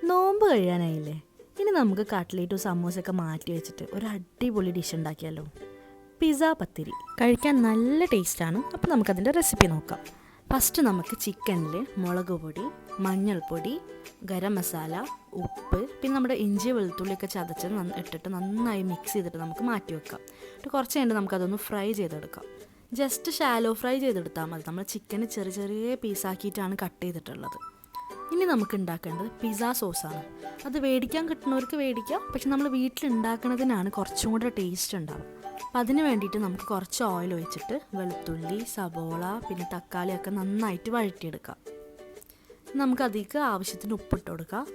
നോമ്പ് കഴിയാനായില്ലേ? ഇനി നമുക്ക് കട്ട്ലേറ്റും സമൂസയൊക്കെ മാറ്റി വെച്ചിട്ട് ഒരു അടിപൊളി ഡിഷ് ഉണ്ടാക്കിയാലോ? പിസ്സ പത്തിരി കഴിക്കാൻ നല്ല ടേസ്റ്റാണ്. അപ്പോൾ നമുക്കതിൻ്റെ റെസിപ്പി നോക്കാം. ഫസ്റ്റ് നമുക്ക് ചിക്കനിൽ മുളക് പൊടി, മഞ്ഞൾപ്പൊടി, ഗരം മസാല, ഉപ്പ്, പിന്നെ നമ്മുടെ ഇഞ്ചി വെളുത്തുള്ളിയൊക്കെ ചതച്ച് ഇട്ടിട്ട് നന്നായി മിക്സ് ചെയ്തിട്ട് നമുക്ക് മാറ്റി വെക്കാം. എന്നിട്ട് കുറച്ച് കഴിഞ്ഞിട്ട് നമുക്കതൊന്ന് ഫ്രൈ ചെയ്തെടുക്കാം. ജസ്റ്റ് ഷാലോ ഫ്രൈ ചെയ്തെടുത്താൽ മതി. നമ്മൾ ചിക്കന് ചെറിയ ചെറിയ പീസാക്കിയിട്ടാണ് കട്ട് ചെയ്തിട്ടുള്ളത്. ഇനി നമുക്ക് ഉണ്ടാക്കേണ്ടത് പിസ്സ സോസാണ്. അത് മേടിക്കാൻ കിട്ടുന്നവർക്ക് മേടിക്കാം, പക്ഷെ നമ്മൾ വീട്ടിലുണ്ടാക്കുന്നതിനാണ് കുറച്ചും കൂടെ ടേസ്റ്റ് ഉണ്ടാവും. അപ്പം അതിന് വേണ്ടിയിട്ട് നമുക്ക് കുറച്ച് ഓയിൽ ഒഴിച്ചിട്ട് വെളുത്തുള്ളി, സബോള, പിന്നെ തക്കാളിയൊക്കെ നന്നായിട്ട് വഴറ്റിയെടുക്കാം. നമുക്ക് അതിലേക്ക് ആവശ്യത്തിന് ഉപ്പിട്ട് കൊടുക്കാം.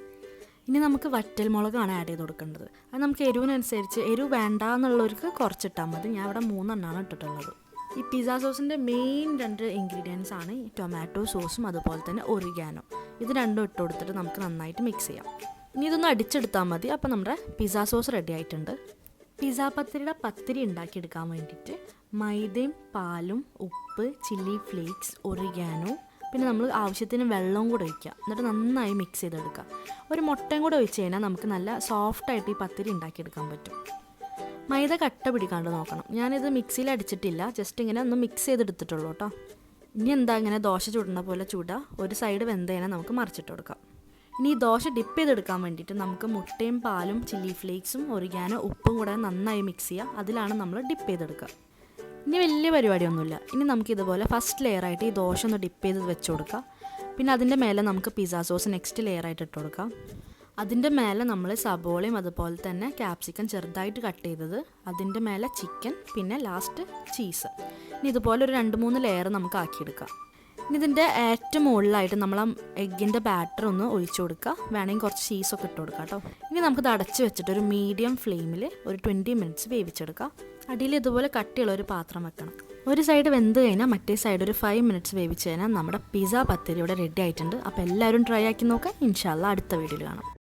ഇനി നമുക്ക് വറ്റൽ മുളകാണ് ആഡ് ചെയ്ത് കൊടുക്കേണ്ടത്. അത് നമുക്ക് എരിവിനനുസരിച്ച്, എരിവ് വേണ്ട എന്നുള്ളവർക്ക് കുറച്ചിട്ടാൽ മതി. ഞാൻ ഇവിടെ 3 എണ്ണമാണ് ഇട്ടിട്ടുള്ളത്. ഈ പിസ്സ സോസിൻ്റെ മെയിൻ 2 ഇൻഗ്രീഡിയൻസ് ആണ് ഈ ടൊമാറ്റോ സോസും അതുപോലെ തന്നെ ഒറിഗാനോ. ഇത് രണ്ടും ഇട്ട് കൊടുത്തിട്ട് നമുക്ക് നന്നായിട്ട് മിക്സ് ചെയ്യാം. ഇനി ഇതൊന്ന് അടിച്ചെടുത്താൽ മതി. അപ്പോൾ നമ്മുടെ പിസ്സ സോസ് റെഡി ആയിട്ടുണ്ട്. പിസ്സ പത്തിരിയുടെ പത്തിരി ഉണ്ടാക്കിയെടുക്കാൻ വേണ്ടിയിട്ട് മൈദയും പാലും ഉപ്പ്, ചില്ലി ഫ്ലേക്സ്, ഒറിഗാനോ, പിന്നെ നമ്മൾ ആവശ്യത്തിന് വെള്ളവും കൂടെ ഒഴിക്കുക. എന്നിട്ട് നന്നായി മിക്സ് ചെയ്തെടുക്കുക. ഒരു മുട്ടയും കൂടെ ഒഴിച്ച് കഴിഞ്ഞാൽ നമുക്ക് നല്ല സോഫ്റ്റായിട്ട് ഈ പത്തിരി ഉണ്ടാക്കിയെടുക്കാൻ പറ്റും. മൈദ കട്ട പിടിക്കാണ്ട് നോക്കണം. ഞാനിത് മിക്സിയിൽ അടിച്ചിട്ടില്ല, ജസ്റ്റ് ഇങ്ങനെ ഒന്ന് മിക്സ് ചെയ്തെടുത്തിട്ടുള്ളൂ കേട്ടോ. ഇനി എന്താ, ഇങ്ങനെ ദോശ ചുടുന്ന പോലെ ചൂടുക. ഒരു സൈഡ് വെന്തേനെ നമുക്ക് മറിച്ചിട്ട് കൊടുക്കാം. ഇനി ഈ ദോശ ഡിപ്പ് ചെയ്തെടുക്കാൻ വേണ്ടിയിട്ട് നമുക്ക് മുട്ടയും പാലും ചില്ലി ഫ്ലേക്സും ഒറിഗാനോ ഉപ്പും കൂടെ നന്നായി മിക്സ് ചെയ്യുക. അതിലാണ് നമ്മൾ ഡിപ്പ് ചെയ്തെടുക്കുക. ഇനി വലിയ പരിപാടിയൊന്നുമില്ല. ഇനി നമുക്ക് ഇതുപോലെ ഫസ്റ്റ് ലെയറായിട്ട് ഈ ദോശ ഒന്ന് ഡിപ്പ് ചെയ്ത് വെച്ച് കൊടുക്കുക. പിന്നെ അതിൻ്റെ മേലെ നമുക്ക് പിസ്സ സോസ് നെക്സ്റ്റ് ലെയറായിട്ട് ഇട്ട് കൊടുക്കാം. അതിൻ്റെ മേലെ നമ്മൾ സബോളയും അതുപോലെ തന്നെ ക്യാപ്സിക്കം ചെറുതായിട്ട് കട്ട് ചെയ്തത്, അതിൻ്റെ മേലെ ചിക്കൻ, പിന്നെ ലാസ്റ്റ് ചീസ്. ഇനി ഇതുപോലെ ഒരു 2-3 ലെയർ നമുക്ക് ആക്കിയെടുക്കാം. ഇനി ഇതിൻ്റെ ഏറ്റവും മുകളിലായിട്ട് നമ്മൾ ആ എഗ്ഗിൻ്റെ ബാറ്റർ ഒന്ന് ഒഴിച്ചു കൊടുക്കുക. വേണമെങ്കിൽ കുറച്ച് ചീസൊക്കെ ഇട്ട് കൊടുക്കാം കേട്ടോ. ഇനി നമുക്കിത് അടച്ച് വെച്ചിട്ട് ഒരു മീഡിയം ഫ്ലെയിമിൽ ഒരു 20 മിനിറ്റ്സ് വേവിച്ചെടുക്കാം. അടിയിൽ ഇതുപോലെ കട്ടിയുള്ള ഒരു പാത്രം വെക്കണം. ഒരു സൈഡ് വെന്ത് കഴിഞ്ഞാൽ മറ്റേ സൈഡ് ഒരു 5 മിനിറ്റ്സ് വേവിച്ച് കഴിഞ്ഞാൽ നമ്മുടെ പിസ്സ പത്തിരി ഇവിടെ റെഡി ആയിട്ടുണ്ട്. അപ്പോൾ എല്ലാവരും ട്രൈ ആക്കി നോക്കാം. ഇൻഷാ അല്ലാഹ് അടുത്ത വീഡിയോയിൽ കാണാം.